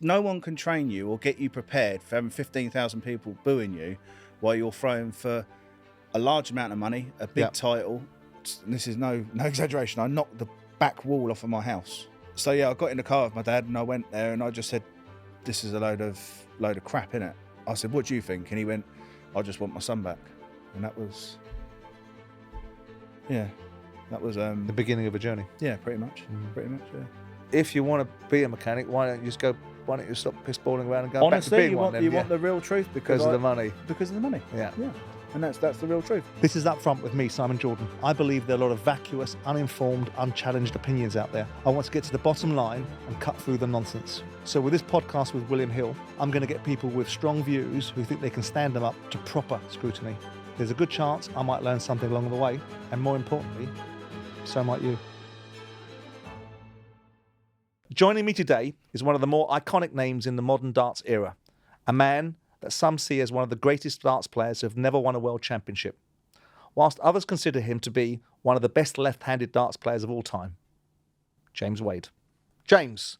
no one can train you or get you prepared for having 15,000 people booing you while you're throwing for a large amount of money, a big title. And this is no exaggeration. I knocked the back wall off of my house. So yeah, I got in the car with my dad and I went there and I just said, this is a load of crap, innit? I said, what do you think? And he went, I just want my son back. And that was, the beginning of a journey. Yeah, pretty much, yeah. If you want to be a mechanic, why don't you stop pissballing around and go Honestly, back to being one? You want the real truth because of the money. Because of the money. Yeah. And that's the real truth. This is Up Front with me, Simon Jordan. I believe there are a lot of vacuous, uninformed, unchallenged opinions out there. I want to get to the bottom line and cut through the nonsense. So with this podcast with William Hill, I'm going to get people with strong views who think they can stand them up to proper scrutiny. There's a good chance I might learn something along the way, and more importantly, so might you. Joining me today is one of the more iconic names in the modern darts era, a man that some see as one of the greatest darts players who have never won a world championship, whilst others consider him to be one of the best left-handed darts players of all time, James Wade. James,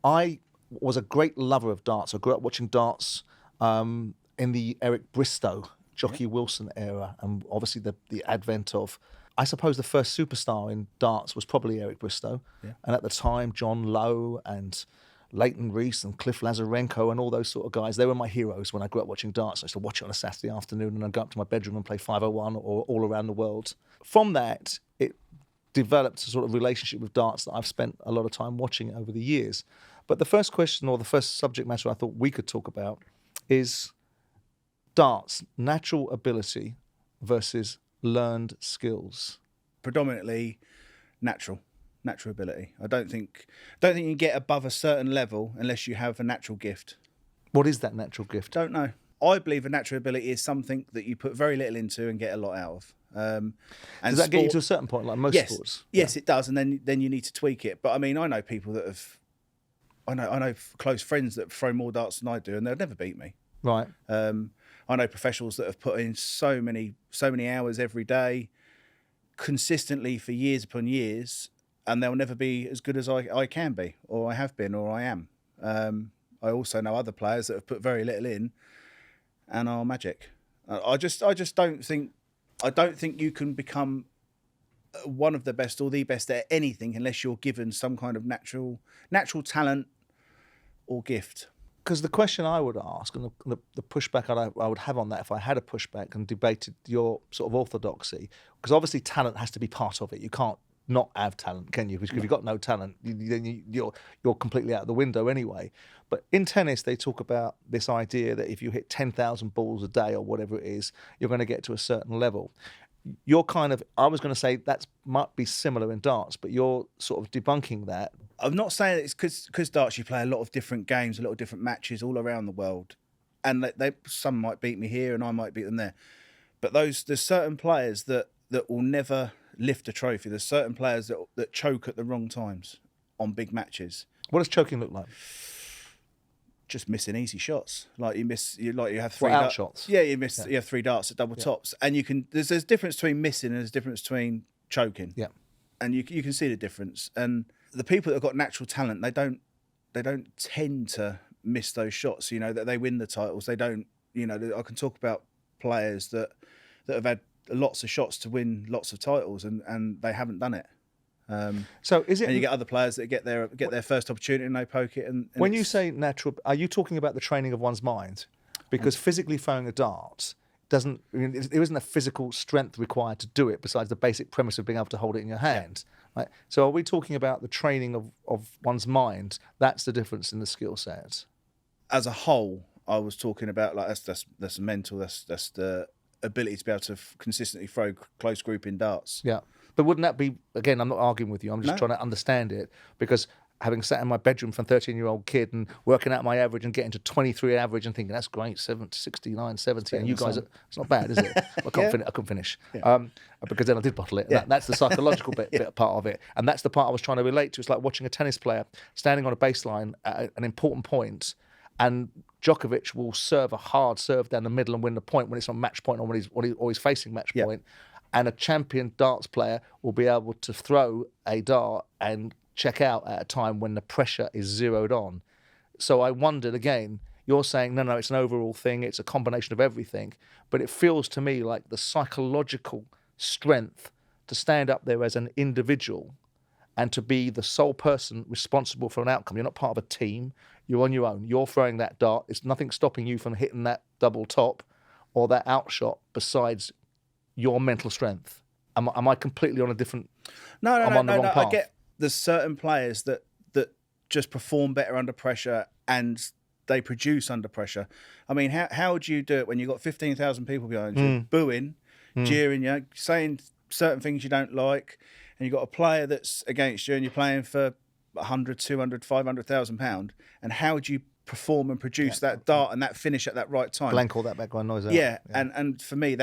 I was a great lover of darts. I grew up watching darts in the Eric Bristow, Jockey Wilson era, and obviously the advent of, I suppose the first superstar in darts was probably Eric Bristow. Yeah. And at the time, John Lowe and Leighton Rees and Cliff Lazarenko and all those sort of guys, they were my heroes when I grew up watching darts. I used to watch it on a Saturday afternoon and I'd go up to my bedroom and play 501 or all around the world. From that, it developed a sort of relationship with darts that I've spent a lot of time watching over the years. But the first question or the first subject matter I thought we could talk about is darts, natural ability versus learned skills. Predominantly natural ability. I don't think you can get above a certain level unless you have a natural gift. What is that natural gift? Don't know. I believe a natural ability is something that you put very little into and get a lot out of. And does that get you to a certain point, like most sports? Yes, it does, and then you need to tweak it. But I mean, I know people that have, I know close friends that throw more darts than I do, and they'll never beat me. Right. I know professionals that have put in so many hours every day, consistently for years upon years, and they'll never be as good as I can be, or I have been, or I am. I also know other players that have put very little in and are magic. I just don't think you can become one of the best or the best at anything unless you're given some kind of natural talent or gift. Because the question I would ask, and the pushback I would have on that if I had a pushback and debated your sort of orthodoxy, because obviously talent has to be part of it. You can't not have talent, can you? Because if you've got no talent, then you're completely out the window anyway. But in tennis, they talk about this idea that if you hit 10,000 balls a day or whatever it is, you're going to get to a certain level. You're kind of, I was going to say that might be similar in darts, but you're sort of debunking that. I'm not saying it's because darts, you play a lot of different games, a lot of different matches all around the world. And some might beat me here and I might beat them there. But there's certain players that will never lift a trophy. There's certain players that choke at the wrong times on big matches. What does choking look like? Just missing easy shots. You have three out shots. Yeah, you have three darts at double tops. And you can there's a difference between missing and there's a difference between choking. Yeah. And you can see the difference. And the people that have got natural talent, they don't tend to miss those shots, that they win the titles. They don't, I can talk about players that have had lots of shots to win lots of titles and they haven't done it. So is it? And you get other players that get their first opportunity and they poke it. And when you say natural, are you talking about the training of one's mind? Because physically throwing a dart there isn't a physical strength required to do it besides the basic premise of being able to hold it in your hand. Yeah. Right? So are we talking about the training of one's mind? That's the difference in the skill set. As a whole, I was talking about that's mental. That's the ability to be able to consistently throw close grouping darts. Yeah. But wouldn't that be, again, I'm not arguing with you, I'm just trying to understand it, because having sat in my bedroom from a 13-year-old kid and working out my average and getting to 23 average and thinking, that's great, 69, 70, and you guys, it's not bad, is it? I couldn't finish. Yeah. Because then I did bottle it. Yeah. That's the psychological bit part of it. And that's the part I was trying to relate to. It's like watching a tennis player standing on a baseline at an important point, and Djokovic will serve a hard serve down the middle and win the point when it's on match point or when he's facing match point. And a champion darts player will be able to throw a dart and check out at a time when the pressure is zeroed on. So I wondered again, you're saying, no, it's an overall thing, it's a combination of everything. But it feels to me like the psychological strength to stand up there as an individual and to be the sole person responsible for an outcome. You're not part of a team, you're on your own. You're throwing that dart. It's nothing stopping you from hitting that double top or that outshot besides your mental strength. Am I completely on a different... No, I'm on the wrong path? I get there's certain players that just perform better under pressure and they produce under pressure. I mean, how do you do it when you've got 15,000 people behind you, booing, jeering you, saying certain things you don't like, and you've got a player that's against you and you're playing for 100, 200, 500,000 pound, and how do you perform and produce that dart and that finish at that right time? Blank all that background noise out. Yeah. And for me,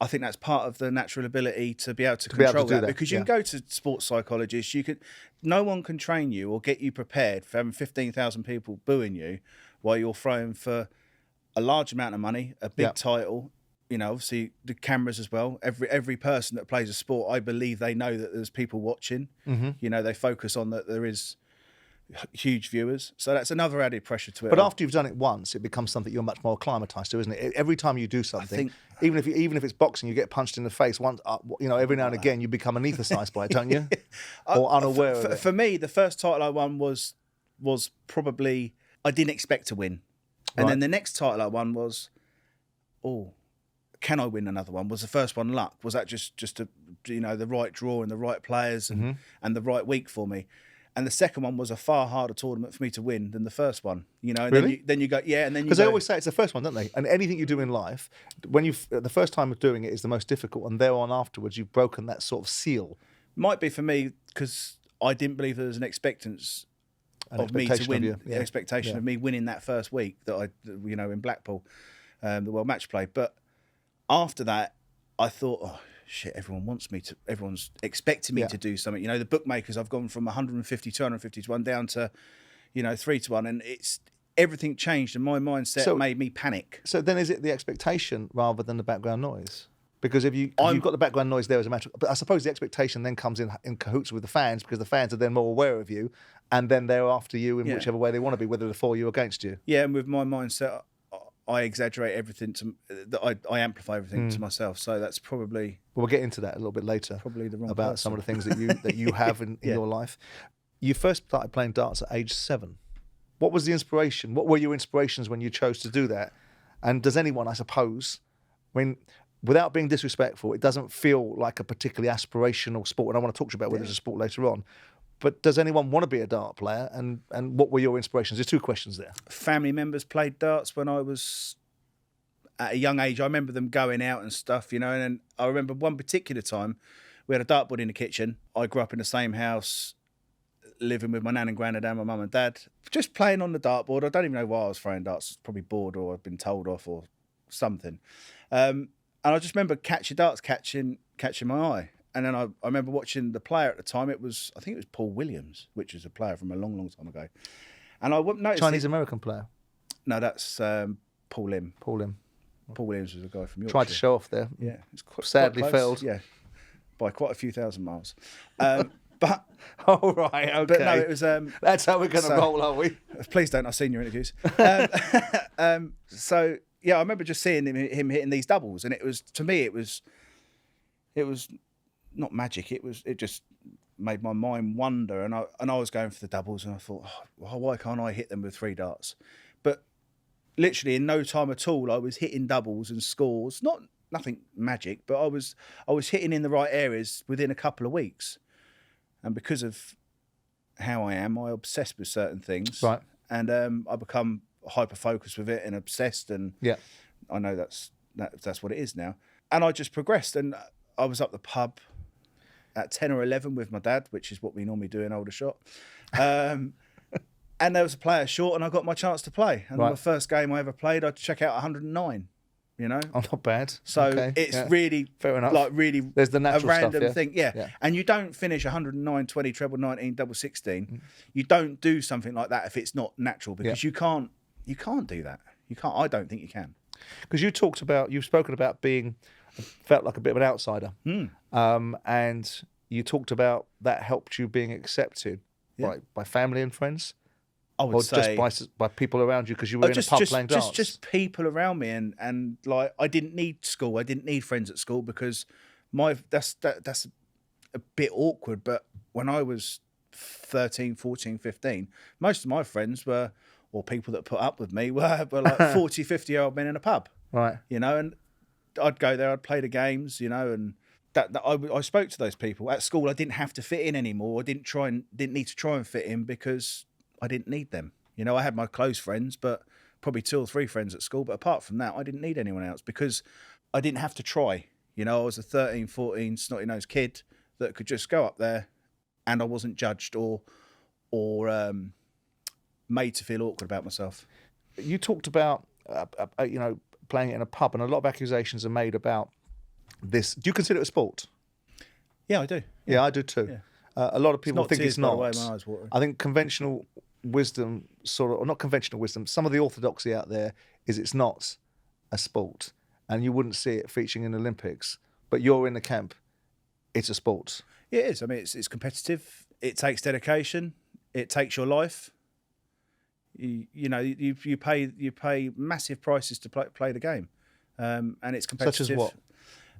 I think that's part of the natural ability to be able to control that, because you can go to sports psychologists. No one can train you or get you prepared for having 15,000 people booing you while you're throwing for a large amount of money, a big title. You know, obviously the cameras as well. Every person that plays a sport, I believe they know that there's people watching. You know, they focus on that there is huge viewers, so that's another added pressure to it. But after you've done it once, it becomes something you're much more acclimatized to, isn't it? Every time you do something, even if it's boxing, you get punched in the face once. You know, every now and again, you become anaesthetised by it, don't you? Or unaware of it. For me, the first title I won was probably I didn't expect to win, and then the next title I won was, can I win another one? Was the first one luck? Was that just a, you know, the right draw and the right players and the right week for me? And the second one was a far harder tournament for me to win than the first one. You know, and really? then you go, and then you because they always say it's the first one, don't they? And anything you do in life, when the first time of doing it is the most difficult, and thereon afterwards you've broken that sort of seal. Might be for me because I didn't believe there was an expectation of me to win. The expectation of me winning that first week that you know, in Blackpool, the World Match Play. But after that, I thought, shit, everyone's expecting me to do something. You know, the bookmakers, I've gone from 150, 250 to 1 down to, you know, 3 to 1. And everything changed, and my mindset made me panic. So then is it the expectation rather than the background noise? Because if you've got the background noise there as a matter, but I suppose the expectation then comes in cahoots with the fans, because the fans are then more aware of you, and then they're after you in whichever way they want to be, whether they're for you or against you. Yeah, and with my mindset, I exaggerate everything I amplify everything to myself. So that's probably... Well, we'll get into that a little bit later. Probably the wrong about person. some of the things that you have in your life. You first started playing darts at age 7. What was the inspiration? What were your inspirations when you chose to do that? And does anyone, I suppose, without being disrespectful, it doesn't feel like a particularly aspirational sport, and I want to talk to you about whether it's a sport later on. But does anyone want to be a dart player? And what were your inspirations? There's 2 questions there. Family members played darts when I was at a young age. I remember them going out and stuff, you know. And I remember one particular time we had a dartboard in the kitchen. I grew up in the same house, living with my nan and granddad and my mum and dad, just playing on the dartboard. I don't even know why I was throwing darts. Probably bored, or I'd been told off or something. And I just remember catching my eye. And then I remember watching the player at the time. I think it was Paul Williams, which is a player from a long, long time ago. And I noticed... Chinese-American player? No, that's Paul Lim. Paul Lim. Paul Williams was a guy from Yorkshire. Tried to show off there. Yeah. Sadly quite failed. Yeah. By quite a few thousand miles. But... Oh, right, okay. But no, it was... That's how we're going to roll, are we? Please don't. I've seen your interviews. So, yeah, I remember just seeing him hitting these doubles. And to me, it was not magic. It just made my mind wander, and I was going for the doubles, and I thought, why can't I hit them with 3 darts? But literally in no time at all, I was hitting doubles and scores. Nothing magic, but I was hitting in the right areas within a couple of weeks. And because of how I am, I obsess with certain things, right? And I become hyper focused with it and obsessed, and I know that's what it is now. And I just progressed, and I was up the pub at 10 or 11 with my dad, which is what we normally do in Aldershot. And there was a player short, and I got my chance to play. And my first game I ever played, I'd check out 109, you know? Oh, not bad. So it's really, fair enough. Like really there's the natural a random stuff, thing. Yeah. And you don't finish 109, 20, treble 19, double 16. You don't do something like that if it's not natural, because you can't do that. You can't. I don't think you can. Because you've spoken about felt like a bit of an outsider. And you talked about that helped you being accepted by family and friends. I would or say just by people around you because you were in a pub playing darts? just people around me, and like I didn't need school. I didn't need friends at school because that's a bit awkward. But when I was 13, 14, 15, most of my friends were, or people that put up with me were like 40, 50-year-old men in a pub, Right. and I'd go there, I'd play the games, and that I spoke to those people at school. I didn't have to fit in anymore. I didn't need to try and fit in because I didn't need them. I had my close friends, but probably 2 or 3 friends at school. But apart from that, I didn't need anyone else because I didn't have to try. I was a 13, 14 snotty-nosed kid that could just go up there and I wasn't judged or made to feel awkward about myself. You talked about, playing it in a pub, and a lot of accusations are made about this. Do you consider it a sport? Yeah, I do. Yeah, I do too. Yeah. A lot of people think it's not. By the way, my eyes watering. I think conventional wisdom, or not conventional wisdom, some of the orthodoxy out there is it's not a sport, and you wouldn't see it featuring in the Olympics. But you're in the camp, it's a sport. Yeah, it is. I mean, it's competitive. It takes dedication. It takes your life. You pay massive prices to play the game, and it's competitive. Such as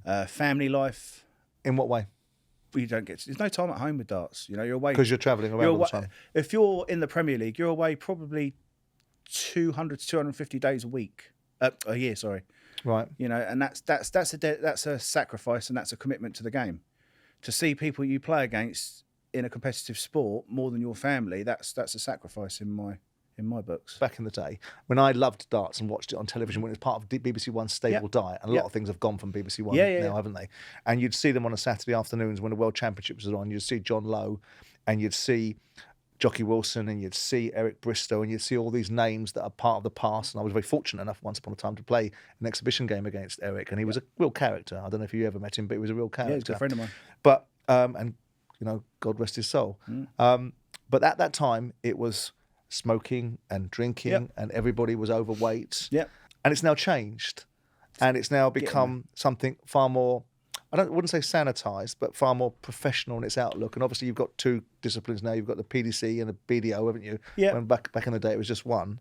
what? Family life. In what way? You don't get. There's no time at home with darts. You're away Because you're travelling around all the time. If you're in the Premier League, you're away probably 200 to 250 days a year. Sorry. Right. And that's a sacrifice, and that's a commitment to the game. To see people you play against in a competitive sport more than your family, that's a sacrifice in my books. Back in the day, when I loved darts and watched it on television, when it was part of BBC One's stable diet, and a lot of things have gone from BBC One now, haven't they? And you'd see them on a Saturday afternoons when the World Championships was on. You'd see John Lowe, and you'd see Jockey Wilson, and you'd see Eric Bristow, and you'd see all these names that are part of the past. And I was very fortunate enough once upon a time to play an exhibition game against Eric, and he was a real character. I don't know if you ever met him, but he was a real character. Yeah, he's a good friend of mine. But and God rest his soul. But at that time, it was smoking and drinking, and everybody was overweight. Yeah, and it's now changed, and it's now become something far more. Wouldn't say sanitized, but far more professional in its outlook. And obviously, you've got 2 disciplines now. You've got the PDC and the BDO, haven't you? Yeah. When back in the day, it was just one.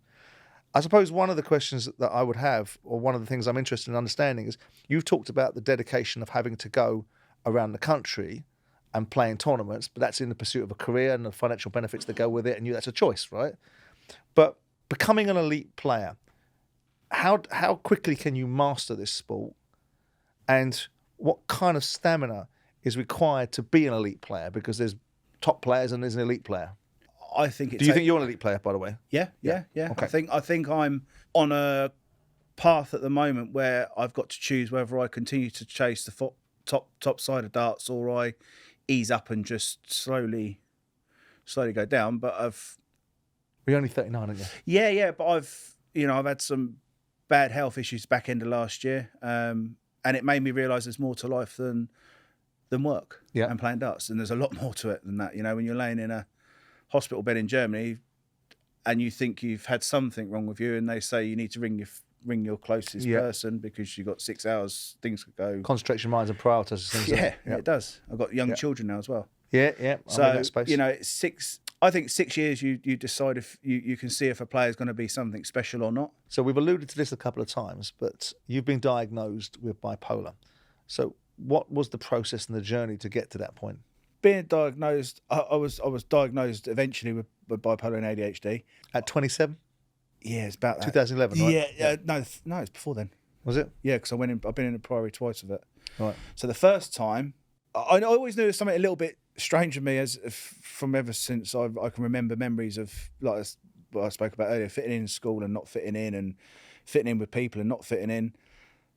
I suppose one of the questions that I would have, or one of the things I'm interested in understanding, is you've talked about the dedication of having to go around the country and play in tournaments, but that's in the pursuit of a career and the financial benefits that go with it, and that's a choice, right? But becoming an elite player, how quickly can you master this sport, and what kind of stamina is required to be an elite player? Because there's top players and there's an elite player. I think. Do you think you're an elite player, by the way? Yeah. Okay. I think I'm on a path at the moment where I've got to choose whether I continue to chase the top side of darts or I ease up and just slowly go down. But You're only 39, aren't you? Yeah. But I've had some bad health issues back end of last year, and it made me realise there's more to life than work and playing darts. And there's a lot more to it than that. When you're laying in a hospital bed in Germany and you think you've had something wrong with you, and they say you need to ring your closest person because you've got 6 hours, things could go. Concentrate your minds and prioritise things. Yeah, it does. I've got young children now as well. Yeah. So, I'm in that space. It's 6. I think 6 years you decide if you can see if a player is going to be something special or not. So we've alluded to this a couple of times, but you've been diagnosed with bipolar. So what was the process and the journey to get to that point? Being diagnosed, I was diagnosed eventually with bipolar and ADHD. At 27? Yeah, it's about that. 2011, right? Yeah. No, it's before then. Was it? Yeah, because I've been in a priory twice with it. Right. So the first time, I always knew there was something a little bit strange with me from ever since I can remember memories of, like what I spoke about earlier, fitting in school and not fitting in, and fitting in with people and not fitting in.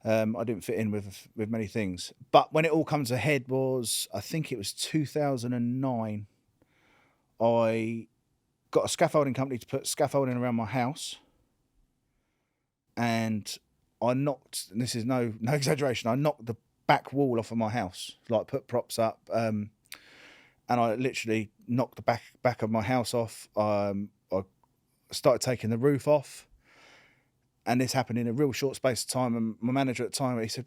I didn't fit in with many things. But when it all comes ahead I think it was 2009, I got a scaffolding company to put scaffolding around my house. And I knocked, and this is no exaggeration, I knocked the back wall off of my house, like put props up. And I literally knocked the back of my house off. I started taking the roof off. And this happened in a real short space of time. And my manager at the time, he said,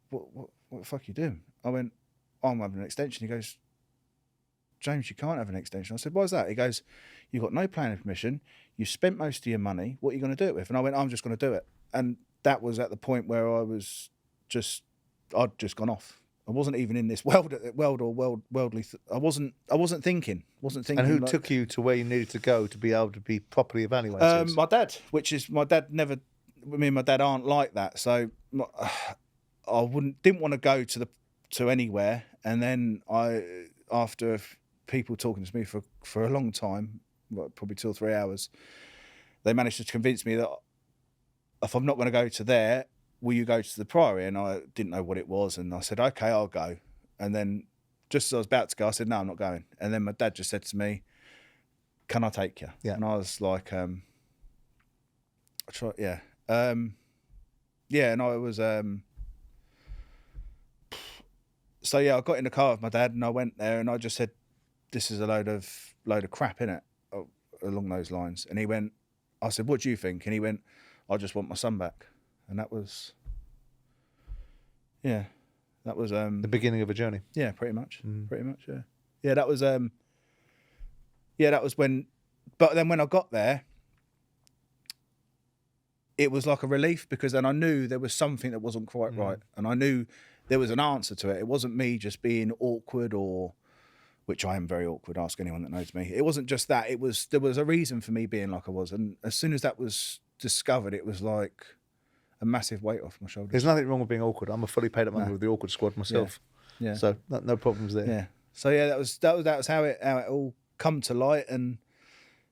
what the fuck are you doing? I went, I'm having an extension. He goes, James, you can't have an extension. I said, why is that? He goes, you've got no planning permission. You've spent most of your money. What are you going to do it with? And I went, I'm just going to do it. And that was at the point where I'd just gone off. I wasn't even in this worldly. I wasn't thinking. And who took you to where you needed to go to be able to be properly evaluated? My dad, my dad never. Me and my dad aren't like that, so I didn't want to go to anywhere. And then after people talking to me for a long time, probably 2 or 3 hours, they managed to convince me that if I'm not going to go to there, will you go to the Priory? And I didn't know what it was. And I said, okay, I'll go. And then just as I was about to go, I said, no, I'm not going. And then my dad just said to me, can I take you? Yeah. And I was like, I tried, yeah. And I was, so yeah, I got in the car with my dad and I went there and I just said, this is a load of crap, innit? Along those lines. And he went, I said, what do you think? And he went, I just want my son back. And that was, the beginning of a journey. Yeah, pretty much, yeah. Yeah, that was when, but then when I got there, it was like a relief because then I knew there was something that wasn't quite right. And I knew there was an answer to it. It wasn't me just being awkward which I am very awkward, ask anyone that knows me. It wasn't just that, there was a reason for me being like I was. And as soon as that was discovered, it was like a massive weight off my shoulders. There's nothing wrong with being awkward. I'm a fully paid up member of the awkward squad myself. Yeah. So no problems there. Yeah. So yeah, that was how it all come to light, and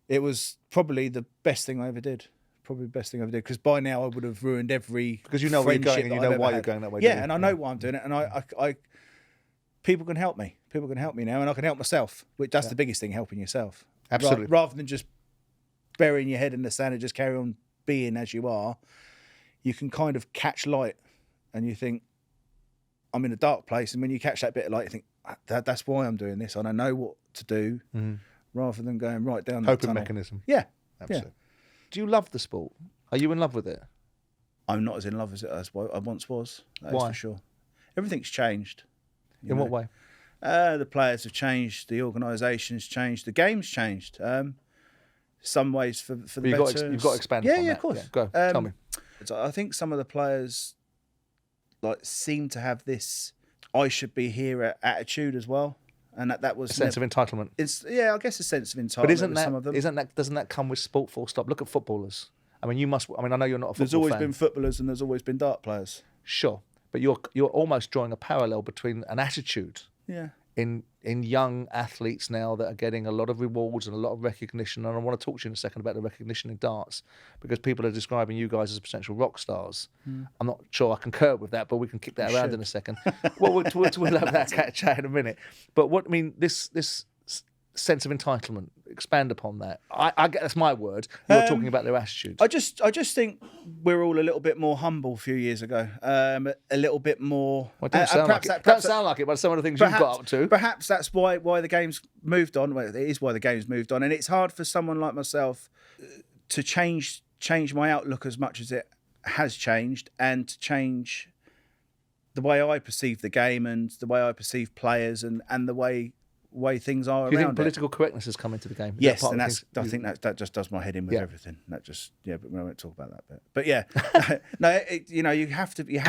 it was probably the best thing I ever did. Probably the best thing I ever did, because by now I would have ruined every because you know where you're going and you know why you're going that way. Yeah, and I know why I'm doing it, and I people can help me. People can help me now, and I can help myself. Which that's the biggest thing, helping yourself. Absolutely. Rather than just burying your head in the sand and just carry on being as you are, you can kind of catch light, and you think, I'm in a dark place, and when you catch that bit of light, you think, that's why I'm doing this, and I know what to do, rather than going right down the coping tunnel. mechanism. Yeah, absolutely. Yeah. Do you love the sport? Are you in love with it? I'm not as in love as I once was. That Why? is for sure. Everything's changed. In what way? The players have changed. The organisation's changed. The game's changed. Some ways for the better. You've got to expand. Yeah, on that. of course. Yeah, go. Tell me. I think some of the players seem to have this "I should be here" attitude as well, and that was a sense of entitlement. I guess a sense of entitlement. But isn't that some of them. doesn't that come with sport? Full stop. Look at footballers. I mean, I know you're not a football There's always fan. been footballers and there's always been dart players. Sure, but you're almost drawing a parallel between an attitude. Yeah. In young athletes now that are getting a lot of rewards and a lot of recognition, and I want to talk to you in a second about the recognition in darts, because people are describing you guys as potential rock stars. I'm not sure I concur with that, but we can kick that around in a second. Well, we'll have that chat in a minute. But this sense of entitlement, expand upon that. I get that's my word. You're talking about their attitude. I just think we're all a little bit more humble a few years ago. A little bit more. Well, don't sound like it, but some of the things you've got up to. Perhaps that's why the game's moved on. Well, it is why the game's moved on, and it's hard for someone like myself to change my outlook as much as it has changed, and to change the way I perceive the game and the way I perceive players and the way things are around. Do you think political correctness has come into the game? Yes, and I think that just does my head in with everything. That just but we won't talk about that bit. But yeah, no, you have to be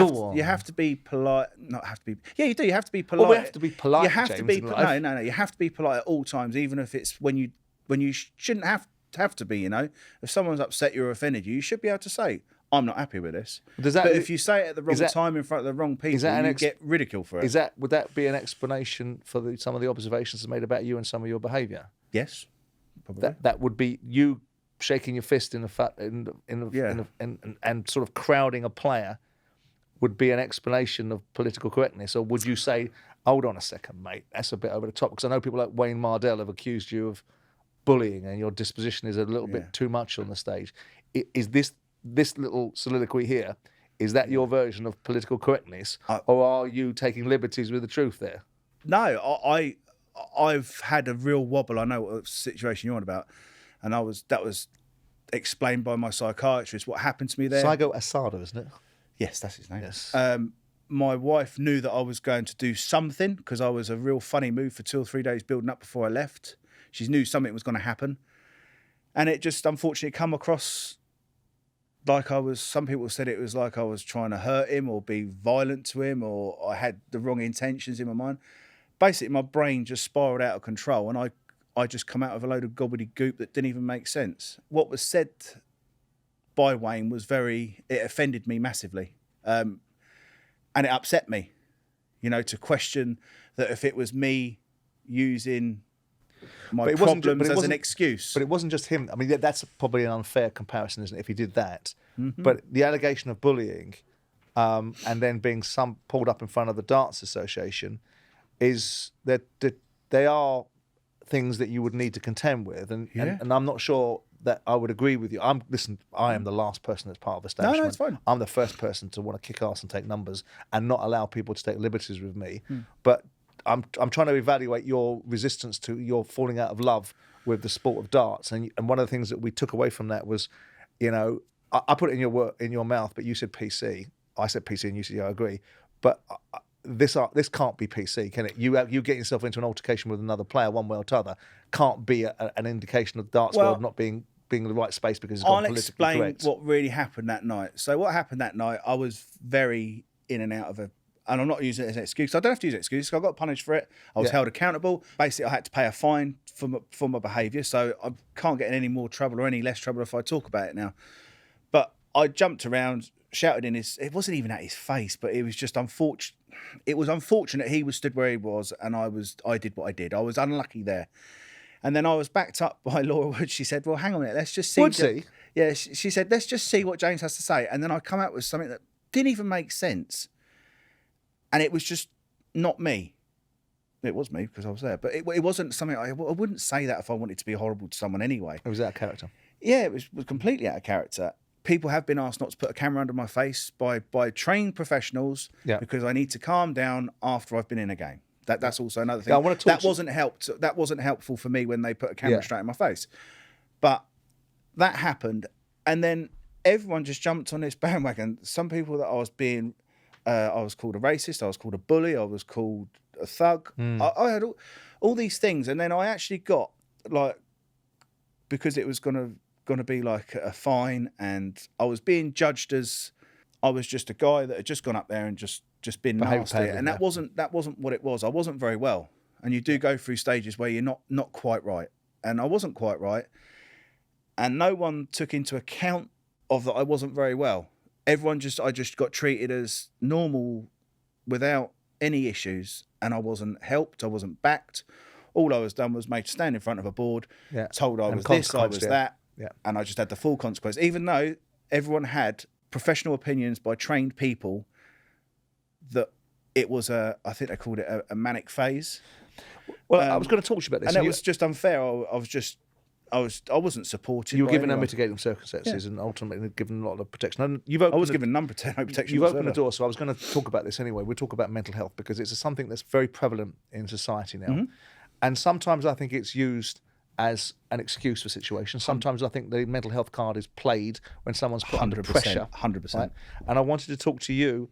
polite. Not have to be. Yeah, you do. You have to be polite. Well, we have to be polite. You have James, to be. no. You have to be polite at all times, even if it's when you shouldn't have to be. If someone's upset you or offended you, you should be able to say, I'm not happy with this. But if you say it at the wrong time in front of the wrong people, you get ridiculed for it. Would that be an explanation for some of the observations made about you and some of your behaviour? Yes, probably. That would be you shaking your fist and sort of crowding a player would be an explanation of political correctness, or would you say, hold on a second, mate, that's a bit over the top? Because I know people like Wayne Mardell have accused you of bullying and your disposition is a little bit too much on the stage. Is this little soliloquy here, is that your version of political correctness, or are you taking liberties with the truth there? No, I've had a real wobble. I know what situation you're on about, and that was explained by my psychiatrist. What happened to me there? Saigo Asada, isn't it? Yes, that's his name. Yes. my wife knew that I was going to do something because I was a real funny mood for 2 or 3 days building up before I left. She knew something was going to happen. And it just unfortunately come across like some people said it was like I was trying to hurt him or be violent to him, or I had the wrong intentions in my mind. Basically, my brain just spiraled out of control, and I just come out of a load of gobbledygook that didn't even make sense. What was said by Wayne it offended me massively. And it upset me, to question that if it was me using my problems as an excuse. But it wasn't just him. I mean, that's probably an unfair comparison, isn't it, if he did that? Mm-hmm. But the allegation of bullying and then being pulled up in front of the Darts Association is that they are things that you would need to contend with. And I'm not sure that I would agree with you. I am the last person that's part of the establishment. No, it's fine. I'm the first person to want to kick ass and take numbers and not allow people to take liberties with me. But I'm trying to evaluate your resistance to your falling out of love with the sport of darts. And one of the things that we took away from that was, I put it in your mouth, but you said PC. I said PC, and you said, yeah, I agree. But this can't be PC, can it? You get yourself into an altercation with another player, one way or t'other, can't be an indication of the darts world not being in the right space because it's gone politically correct. I'll explain what really happened that night. So what happened that night, I was very in and out of and I'm not using it as an excuse. I don't have to use an excuse. I got punished for it. I was held accountable. Basically, I had to pay a fine for my behaviour, so I can't get in any more trouble or any less trouble if I talk about it now. But I jumped around, shouted it wasn't even at his face, but it was just unfortunate. It was unfortunate he was stood where he was, and I did what I did. I was unlucky there. And then I was backed up by Laura Wood. She said, well, hang on a minute, let's just see. Woodsy? Yeah, she said, let's just see what James has to say. And then I come out with something that didn't even make sense. And it was just not me. It was me because I was there. But it wasn't something, I wouldn't say that if I wanted to be horrible to someone anyway. It was out of character. Yeah, it was completely out of character. People have been asked not to put a camera under my face by trained professionals because I need to calm down after I've been in a game. That's also another thing. That wasn't helpful for me when they put a camera straight in my face. But that happened, and then everyone just jumped on this bandwagon. Some people that I was called a racist, I was called a bully, I was called a thug. I had all these things, and then I actually got because it was going to be like a fine, and I was being judged as I was just a guy that had just gone up there and just been nasty, and that wasn't what it was. I wasn't very well, and you do go through stages where you're not quite right, and I wasn't quite right, and no one took into account of that I wasn't very well. I just got treated as normal without any issues, and I wasn't helped, I wasn't backed. All I was done was made to stand in front of a board, told I was this, I was that, and I just had the full consequence, even though everyone had professional opinions by trained people that it was I think they called it a manic phase. Well, I was going to talk to you about this. And it was just unfair. I wasn't supported. You were given mitigating circumstances and ultimately given a lot of protection. And I was given none protection. You've opened the door, so I was going to talk about this anyway. We'll talk about mental health because it's something that's very prevalent in society now. Mm-hmm. And sometimes I think it's used as an excuse for situations. Sometimes I think the mental health card is played when someone's put under pressure. 100%. Right? And I wanted to talk to you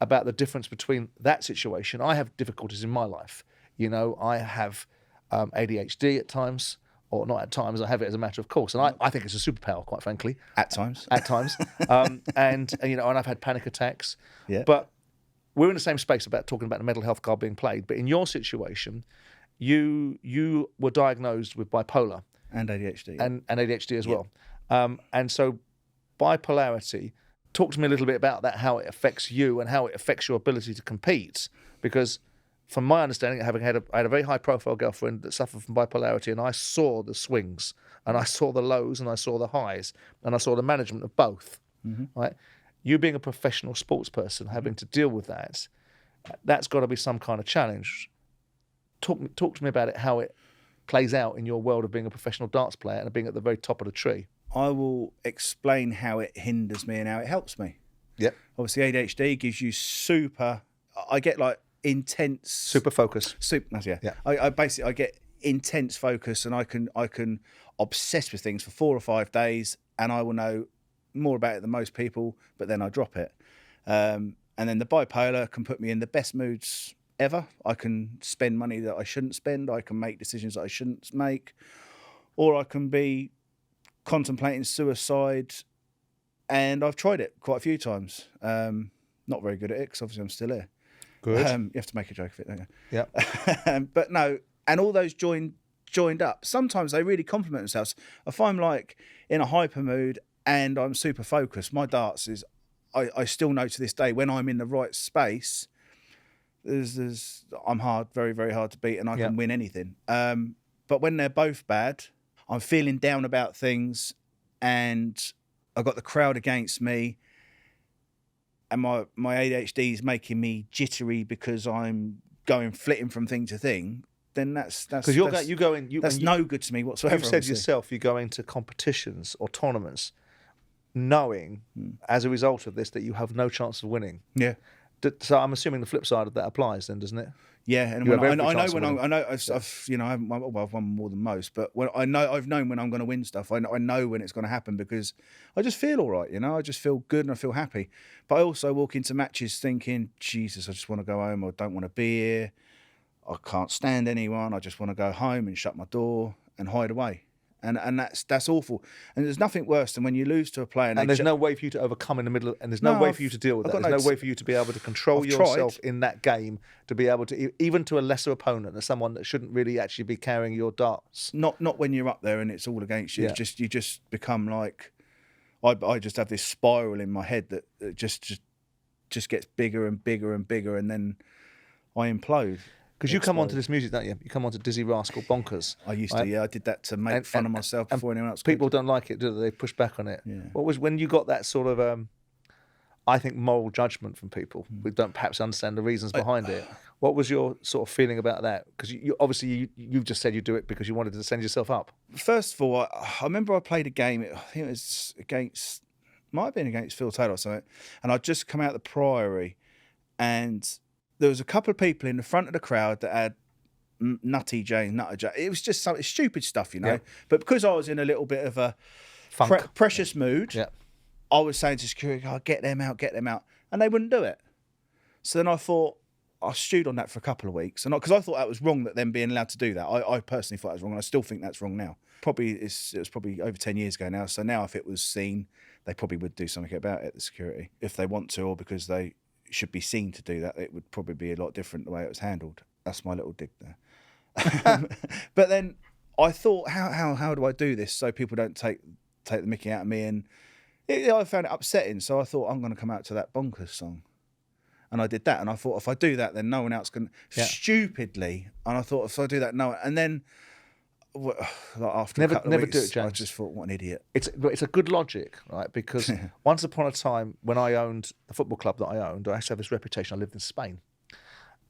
about the difference between that situation. I have difficulties in my life. I have ADHD at times, or not at times. I have it as a matter of course, and I think it's a superpower, quite frankly. At times. And I've had panic attacks. Yeah. But we're in the same space about talking about the mental health card being played. But in your situation, you were diagnosed with bipolar and ADHD, and ADHD as well. And so bipolarity. Talk to me a little bit about that, how it affects you and how it affects your ability to compete. Because from my understanding, I had a very high-profile girlfriend that suffered from bipolarity, and I saw the swings, and I saw the lows, and I saw the highs, and I saw the management of both. Mm-hmm. Right? You being a professional sports person, having to deal with that's got to be some kind of challenge. Talk to me about it, how it plays out in your world of being a professional darts player and being at the very top of the tree. I will explain how it hinders me and how it helps me. Yep. Obviously, ADHD gives you I get intense... Super focus. Yeah. I basically get intense focus, and I can obsess with things for 4 or 5 days, and I will know more about it than most people, but then I drop it. And And then the bipolar can put me in the best moods ever. I can spend money that I shouldn't spend. I can make decisions that I shouldn't make. Or I can be contemplating suicide. And I've tried it quite a few times. Not very good at it because obviously I'm still here. Good. You have to make a joke of it, don't you? Yeah. But no, and all those joined up. Sometimes they really complement themselves. If I'm like in a hyper mood and I'm super focused, my darts is, I still know to this day when I'm in the right space, I'm very, very hard to beat and I can win anything. But when they're both bad, I'm feeling down about things and I've got the crowd against me and my ADHD is making me jittery because I'm going flitting from thing to thing, then that's because you go in. That's no good to me whatsoever. You've said yourself you go into competitions or tournaments knowing as a result of this that you have no chance of winning. Yeah. So I'm assuming the flip side of that applies then, doesn't it? Yeah, and You when have every I know chance when of winning. I've won more than most, but when I've known when I'm going to win stuff. I know when it's going to happen because I just feel all right. I just feel good and I feel happy. But I also walk into matches thinking, Jesus, I just want to go home. I don't want to be here. I can't stand anyone. I just want to go home and shut my door and hide away. And that's awful. And there's nothing worse than when you lose to a player. And there's no way for you to overcome in the middle, and there's no way for you to deal with that. There's no way for you to be able to control yourself in that game, to be able to, even to a lesser opponent, as someone that shouldn't really actually be carrying your darts. Not when you're up there and it's all against you. Yeah. You just become like, I just have this spiral in my head that just gets bigger and bigger and bigger, and then I implode. Because you come onto this music, don't you? You come onto Dizzy Rascal Bonkers. I used to, yeah. I did that to make fun of myself before anyone else. People don't like it, do they? They push back on it. Yeah. What was when you got that sort of, I think, moral judgment from people who don't perhaps understand the reasons behind it? What was your sort of feeling about that? Because you obviously you've just said you do it because you wanted to send yourself up. First of all, I remember I played a game. I think it was might have been against Phil Taylor or something, and I'd just come out of the Priory, and there was a couple of people in the front of the crowd that had Nutter Jane. It was just some stupid stuff, Yeah. But because I was in a little bit of a precious mood, I was saying to security, get them out. And they wouldn't do it. So then I thought, I stewed on that for a couple of weeks. And because I thought that was wrong, that them being allowed to do that. I personally thought it was wrong. And I still think that's wrong now. It was probably over 10 years ago now. So now if it was seen, they probably would do something about it, the security. If they want to, or because they should be seen to do that, it would probably be a lot different the way it was handled. That's my little dig there. But then I thought, how do I do this so people don't take the mickey out of me? And I found it upsetting, so I thought I'm going to come out to that Bonkers song, and I did that. And I thought if I do that, then no one else can. Stupidly, and I thought if I do that, no. And then after a couple of weeks, do it, James. I just thought, what an idiot. It's a good logic, right? Because once upon a time, when I owned the football club that I owned, I used to have this reputation. I lived in Spain,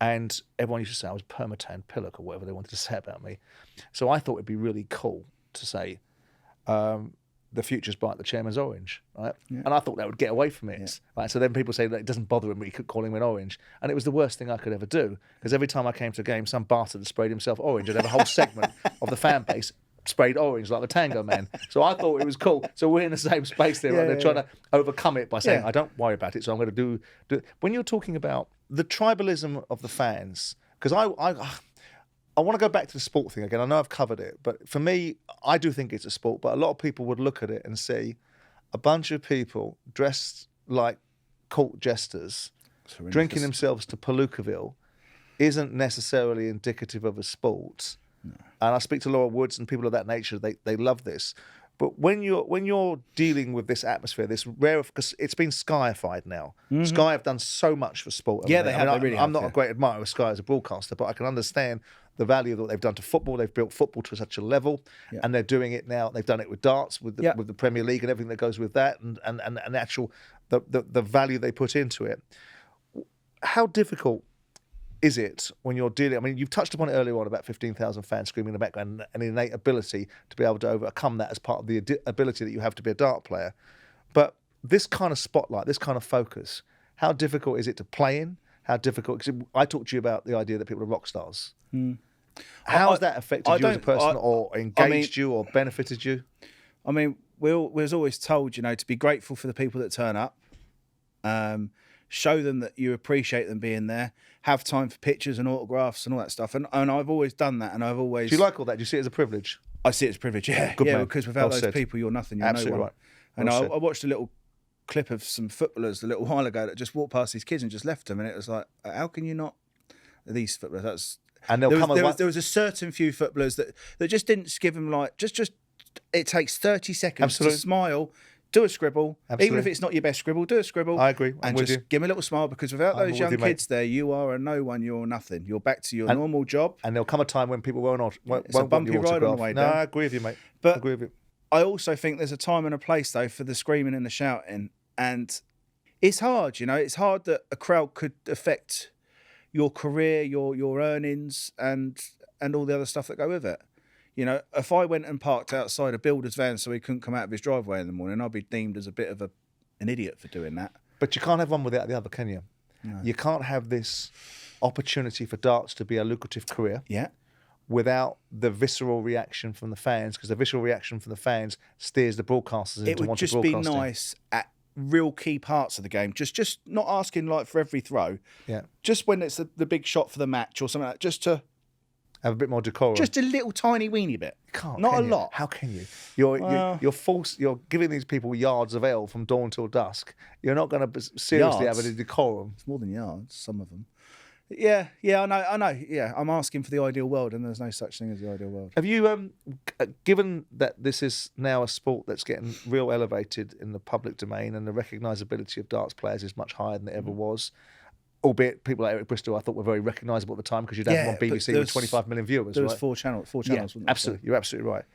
and everyone used to say I was permatan pillock or whatever they wanted to say about me. So I thought it'd be really cool to say, the future's bright, the chairman's orange, right? Yeah. And I thought that would get away from it, right? So then people say that it doesn't bother him, we could call him an orange. And it was the worst thing I could ever do, because every time I came to a game, some bastard sprayed himself orange, and have a whole segment of the fan base sprayed orange like the Tango Man. So I thought it was cool. So we're in the same space there, right? They're trying to overcome it by saying, I don't worry about it, so I'm going to do. When you're talking about the tribalism of the fans, because I want to go back to the sport thing again. I know I've covered it, but for me, I do think it's a sport, but a lot of people would look at it and see a bunch of people dressed like court jesters, drinking themselves to Palookaville isn't necessarily indicative of a sport. No. And I speak to Laura Woods and people of that nature, they love this. But when you're dealing with this atmosphere, this rare, because it's been Skyified now. Mm-hmm. Sky have done so much for sport. Yeah, they have. They really have. I'm not a great admirer of Sky as a broadcaster, but I can understand the value of what they've done to football. They've built football to such a level, and they're doing it now. They've done it with darts, with the Premier League and everything that goes with that, and actual the value they put into it. How difficult is it when you're dealing? I mean, you've touched upon it earlier on about 15,000 fans screaming in the background, and an innate ability to be able to overcome that as part of the ability that you have to be a dart player. But this kind of spotlight, this kind of focus, how difficult is it to play in? How difficult? Because I talked to you about the idea that people are rock stars. How has that affected you as a person, or engaged you, or benefited you? I mean, we was always told, to be grateful for the people that turn up. show them that you appreciate them being there, have time for pictures and autographs and all that stuff. And I've always done that, and I've always... Do you like all that? Do you see it as a privilege? I see it as a privilege, yeah. Good man. Because without Well those said. people, you're nothing, you're Absolutely no one. right. And Well said. I watched a little clip of some footballers a little while ago that just walked past these kids and just left them, and it was like, how can you not... These footballers, And they'll there was a certain few footballers that just didn't give them like... Just it takes 30 seconds Absolutely. to smile, do a scribble. Absolutely. Even if it's not your best scribble, do a scribble. I agree. I'm And with just you. give them a little smile, because without I'm those with young you, mate. kids there, you are a no one, you're nothing. You're back to your normal job. And there'll come a time when people won't It's a want bumpy your ride on the autograph. way No, down. I agree with you, mate. But- I agree with you. I also think there's a time and a place, though, for the screaming and the shouting. And it's hard, It's hard that a crowd could affect your career, your earnings, and all the other stuff that go with it. If I went and parked outside a builder's van so he couldn't come out of his driveway in the morning, I'd be deemed as a bit of an idiot for doing that. But you can't have one without the other, can you? No. You can't have this opportunity for darts to be a lucrative career Yeah. without the visceral reaction from the fans, because the visceral reaction from the fans steers the broadcasters into It would wanting just be broadcasting. nice at real key parts of the game, just not asking like for every throw, Yeah, just when it's the big shot for the match or something like that, just to have a bit more decorum. just a little tiny weeny bit. Can't, not can a you? lot. How can you? Well- You're giving these people yards of L from dawn till dusk. You're not going to seriously Yards? have a decorum. It's more than yards, some of them. Yeah, I know. Yeah, I'm asking for the ideal world, and there's no such thing as the ideal world. Have you, given that this is now a sport that's getting real elevated in the public domain, and the recognisability of darts players is much higher than it ever was, albeit people like Eric Bristol I thought were very recognisable at the time, because you'd have Yeah, him on but BBC there with was- 25 million viewers, There right? was four channels, Yeah, wasn't there? absolutely. You're absolutely right.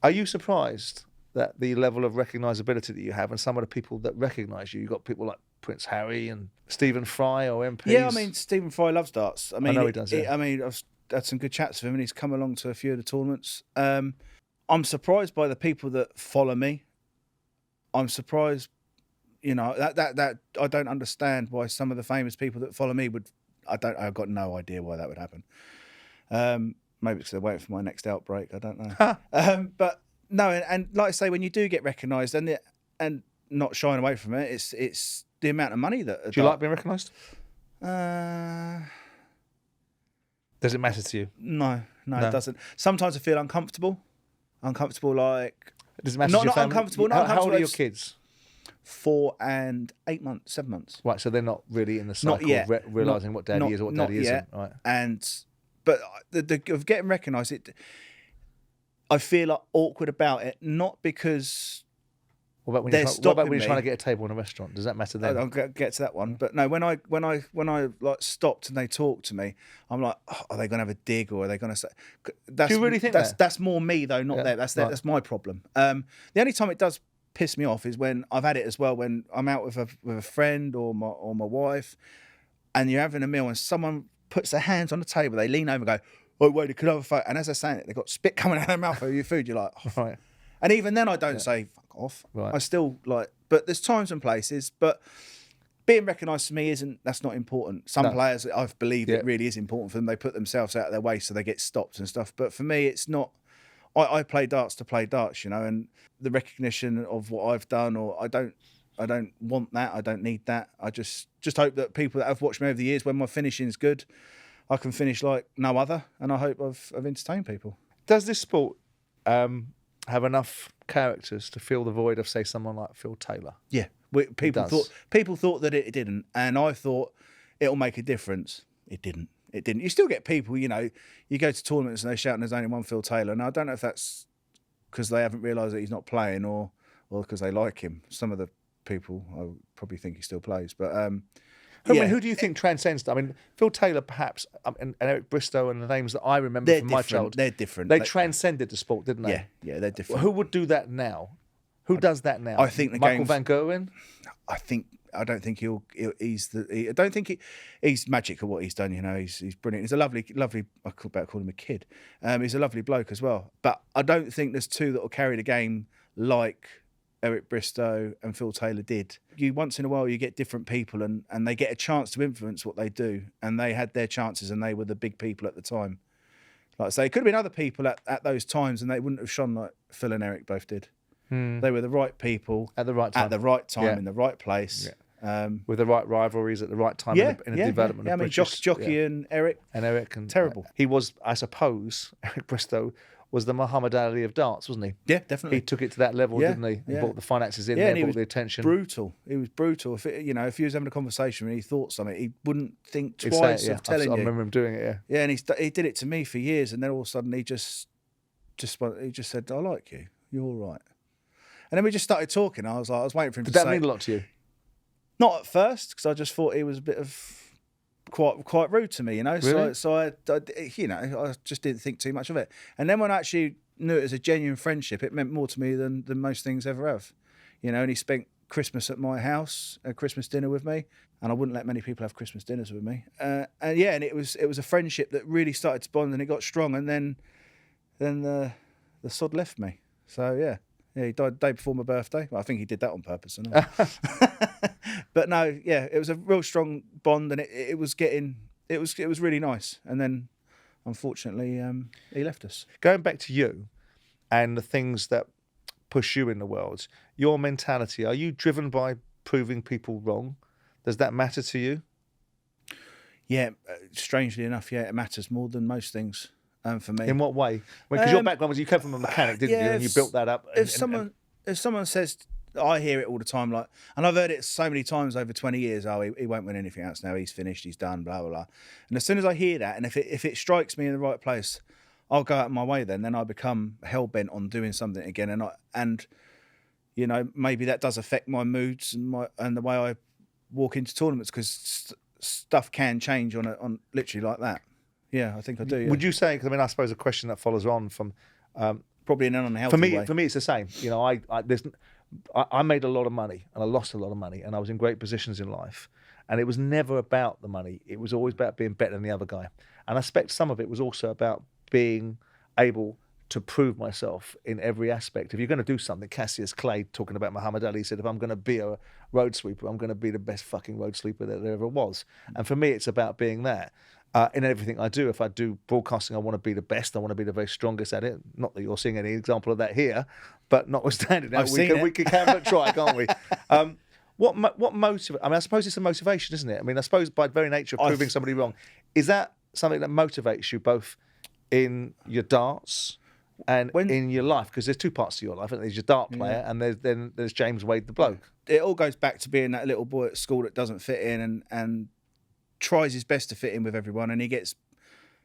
Are you surprised that the level of recognisability that you have, and some of the people that recognise you, you've got people like Prince Harry and Stephen Fry or MPs? Yeah, I mean, Stephen Fry loves darts. I mean, know he does, yeah. I mean, I've had some good chats with him, and he's come along to a few of the tournaments. I'm surprised by the people that follow me. I'm surprised, that I don't understand why some of the famous people that follow me would. I've got no idea why that would happen. Maybe because they're waiting for my next outbreak. I don't know. But no, and like I say, when you do get recognised and not shying away from it, it's the amount of money that. Do you like being recognised? Uh, Does it matter to you? no, No. it doesn't. Sometimes I feel uncomfortable. Uncomfortable, like Does it matter Not- to your not family? uncomfortable, not How old uncomfortable, are your it's- kids? 4 and 8 months, 7 months. Right, so they're not really in the Not cycle yet. of realising what daddy Not- is or what not daddy yet. isn't. Right. But the of getting recognised, I feel like awkward about it, not because What about when They're you're, what about when you're stopping trying to me. get a table in a restaurant? Does that matter then? I'll get to that one. But no, when I like stopped and they talked to me, I'm like, oh, are they going to have a dig, or are they going to say? That's, Do you really think that? that's more me though, not Yeah, them. That's right. that's my problem. The only time it does piss me off is when I've had it as well, when I'm out with a friend or my wife, and you're having a meal and someone puts their hands on the table, they lean over and go, oh wait, could I have a photo? And as they're saying it, they've got spit coming out of their mouth over your food. You're like, oh. Right. And even then I don't say fuck off. Right. I still like, but there's times and places, but being recognised to me that's not important. Some No. players, I've believed Yeah. it really is important for them. They put themselves out of their way so they get stopped and stuff. But for me, it's not. I play darts to play darts, and the recognition of what I've done, or I don't want that. I don't need that. I just hope that people that have watched me over the years, when my finishing is good, I can finish like no other, and I hope I've entertained people. Does this sport have enough characters to fill the void of, say, someone like Phil Taylor? Yeah, people thought that it didn't, and I thought it'll make a difference. It didn't. It didn't. You still get people, you go to tournaments and they're shouting there's only one Phil Taylor. Now I don't know if that's because they haven't realised that he's not playing, or because they like him. Some of the people I would probably think he still plays, but I mean, yeah, who do you think transcends? I mean, Phil Taylor, perhaps, and Eric Bristow, and the names that I remember they're from my different. childhood. They're different. They transcended the sport, didn't they? yeah, they're different. Who would do that now? Who does that now? I think the Michael game's- Van Gerwen. I don't think I don't think he's magic at what he's done. He's brilliant. He's a lovely. I could about call him a kid. He's a lovely bloke as well. But I don't think there's two that will carry the game like Eric Bristow and Phil Taylor did. Once in a while you get different people and they get a chance to influence what they do, and they had their chances and they were the big people at the time. Like I say, it could have been other people at those times and they wouldn't have shone like Phil and Eric both did. They were the right people At the right time. in the right place. Yeah. With the right rivalries at the right time in the development I of mean, British. Jockey and Eric. Terrible. He was, I suppose, Eric Bristow was the Muhammad Ali of darts, wasn't he? Yeah, definitely. He took it to that level, didn't he? And brought the finances in there, and he brought was the attention. Brutal. He was brutal. If he was having a conversation and he thought something, he wouldn't think He'd say twice it, of telling you. I remember him doing it. Yeah. Yeah, and he did it to me for years, and then all of a sudden he just said, "I like you. You're all right." And then we just started talking. I was waiting for him Did to that say. mean a lot to you? Not at first, because I just thought he was a bit of quite rude to me, you know. Really? So I just didn't think too much of it. And then when I actually knew it as a genuine friendship, it meant more to me than most things ever have, you know. And he spent Christmas at my house, a Christmas dinner with me, and I wouldn't let many people have Christmas dinners with me. And it was a friendship that really started to bond, and it got strong. And then the sod left me. So yeah, he died the day before my birthday. Well, I think he did that on purpose. But no, yeah, it was a real strong bond, and it was really nice. And then, unfortunately, he left us. Going back to you and the things that push you in the world, your mentality, are you driven by proving people wrong? Does that matter to you? Yeah, strangely enough, yeah, it matters more than most things for me. In what way? Because your background was you came from a mechanic, didn't you? And you built that up. If someone says, I hear it all the time, like, and I've heard it so many times over 20 years. Oh, he won't win anything else now. He's finished. He's done. Blah blah blah. And as soon as I hear that, and if it strikes me in the right place, I'll go out of my way. Then I become hell bent on doing something again. And you know, maybe that does affect my moods and the way I walk into tournaments, because stuff can change on literally like that. Yeah, I think I do. Yeah. Would you say? Because I mean, I suppose a question that follows on from probably in an unhealthy way. For me, it's the same. You know, I made a lot of money and I lost a lot of money, and I was in great positions in life, and it was never about the money. It was always about being better than the other guy, and I suspect some of it was also about being able to prove myself in every aspect. If you're going to do something, Cassius Clay, talking about Muhammad Ali, said, if I'm going to be a road sweeper, I'm going to be the best fucking road sweeper that there ever was. And for me, it's about being that. In everything I do, if I do broadcasting, I want to be the best. I want to be the very strongest at it. Not that you're seeing any example of that here, but notwithstanding that, we can but try, can't we? What motivates? I mean, I suppose it's a motivation, isn't it? I mean, I suppose by the very nature of proving somebody wrong, is that something that motivates you both in your darts and in your life? Because there's two parts to your life. There's your dart player, and there's James Wade, the bloke. It all goes back to being that little boy at school that doesn't fit in and tries his best to fit in with everyone, and he gets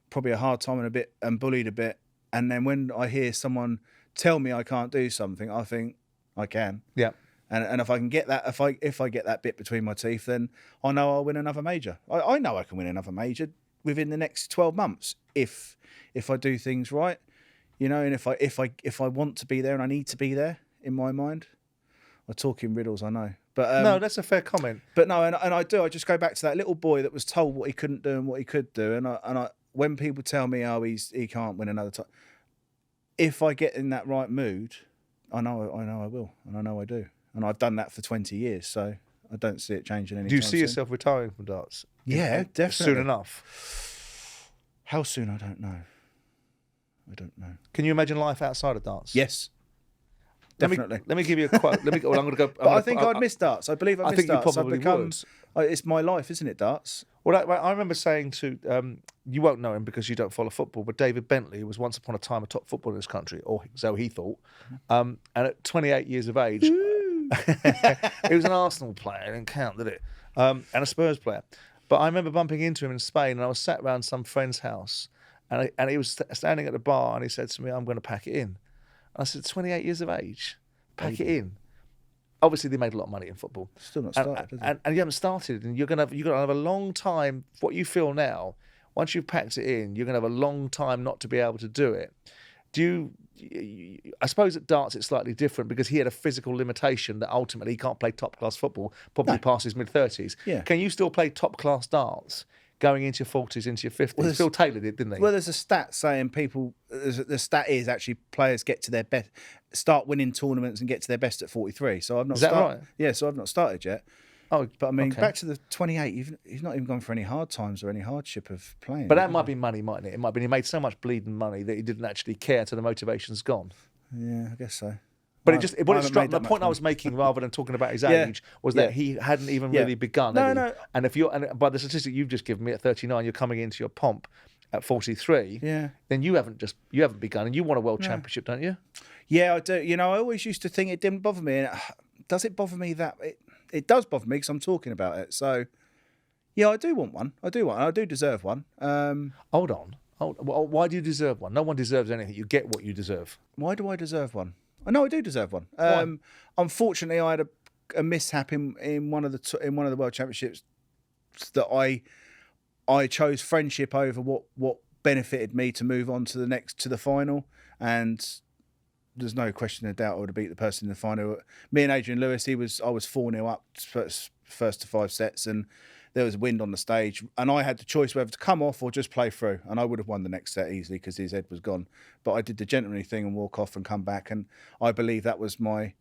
probably a hard time and bullied a bit. And then when I hear someone tell me I can't do something, I think I can. Yeah. And if I can get that, if I get that bit between my teeth, then I know I'll win another major. I know I can win another major within the next 12 months if I do things right, you know. And if I want to be there and I need to be there in my mind, I talk in riddles, I know. But no, that's a fair comment. But no, and I do. I just go back to that little boy that was told what he couldn't do and what he could do. And I when people tell me, oh, he can't win another time, if I get in that right mood, I know I will, and I know I do, and I've done that for 20 years. So I don't see it changing anytime. Do you see yourself retiring from darts? Yeah, definitely. Soon enough. How soon? I don't know. Can you imagine life outside of darts? Yes. Definitely. Let me give you a quote. I'm going to go. But I think I'd miss darts. I believe I'd miss darts. I think you probably would. It's my life, isn't it, darts? Well, I remember saying to, you won't know him because you don't follow football, but David Bentley, who was once upon a time a top footballer in this country, or so he thought, and at 28 years of age, he was an Arsenal player, it didn't count, did it? And a Spurs player. But I remember bumping into him in Spain, and I was sat around some friend's house, and he was standing at the bar, and he said to me, I'm going to pack it in. And I said, 28 years of age, pack it in. Obviously, they made a lot of money in football. Still not started, is it? And you haven't started, and you're gonna have a long time. What you feel now, once you've packed it in, you're gonna have a long time not to be able to do it. I suppose at darts it's slightly different because he had a physical limitation that ultimately he can't play top class football probably past his mid-30s. Yeah. Can you still play top class darts going into your 40s, into your 50s? Well, Phil Taylor did, didn't he? Well, there's a stat saying the stat is actually players get to their best, start winning tournaments and get to their best at 43. So I've not started. Is that right? Yeah, so I've not started yet. Oh, but I mean, back to the 28, you've not even gone for any hard times or any hardship of playing. But that might be money, mightn't it? It might be he made so much bleeding money that he didn't actually care till the motivation's gone. Yeah, I guess so. But I what it haven't struck made the that much point I money. was making, rather than talking about his Yeah. age, was Yeah. that he hadn't even Yeah. really begun. No, had he? no. And if you're, and by the statistic you've just given me, at 39, you're coming into your pomp at 43. Yeah. Then you haven't begun, and you want a world championship, don't you? Yeah, I do. You know, I always used to think it didn't bother me. And does it bother me that it does bother me because I'm talking about it. So, yeah, I do want one. I do deserve one. Hold on. Well, why do you deserve one? No one deserves anything. You get what you deserve. Why do I deserve one? I know I do deserve one. Why? Unfortunately, I had a mishap in one of the world championships that I chose friendship over what benefited me to move on to the final, and there's no question of doubt I would have beat the person in the final. Me and Adrian Lewis, I was 4-0 up first to 5 sets, and there was wind on the stage, and I had the choice whether to come off or just play through, and I would have won the next set easily because his head was gone. But I did the gentlemanly thing and walk off and come back, and I believe that was my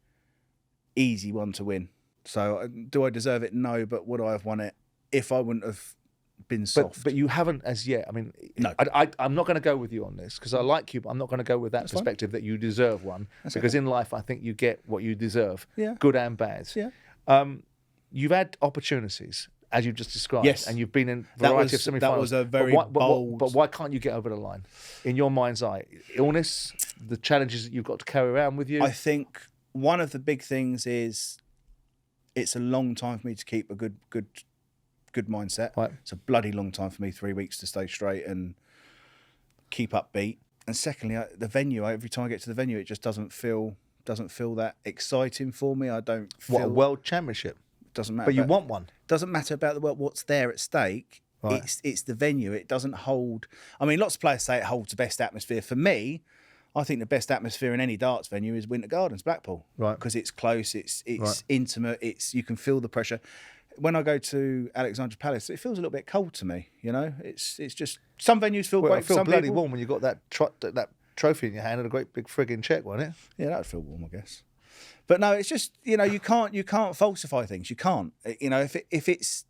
easy one to win. So do I deserve it? No, but would I have won it if I wouldn't have been soft? But you haven't as yet. I mean, No. I'm not going to go with you on this because I like you, but I'm not going to go with that perspective that you deserve one. Because in life, I think you get what you deserve, Yeah. good and bad. Yeah. You've had opportunities, as you've just described, Yes. and you've been in a variety of semi-finals. That was a very bold. But why can't you get over the line? In your mind's eye, illness, the challenges that you've got to carry around with you. I think one of the big things is it's a long time for me to keep a good mindset. Right. It's a bloody long time for me, 3 weeks to stay straight and keep upbeat. And secondly, the venue, every time I get to the venue, it just doesn't feel that exciting for me. I don't feel... What, a world championship? Doesn't matter. But you want one. Doesn't matter about what's there at stake. Right. It's the venue. It doesn't hold... I mean, lots of players say it holds the best atmosphere. For me, I think the best atmosphere in any darts venue is Winter Gardens, Blackpool. Right. Because it's close, it's Right. intimate, you can feel the pressure. When I go to Alexandra Palace, it feels a little bit cold to me, you know? It's just... Some venues feel Well, great I for feel some bloody people. warm when you got that trophy in your hand and a great big frigging check, wasn't it? Yeah, that would feel warm, I guess. But no, it's just, you know, you can't falsify things. You can't. You know, if it's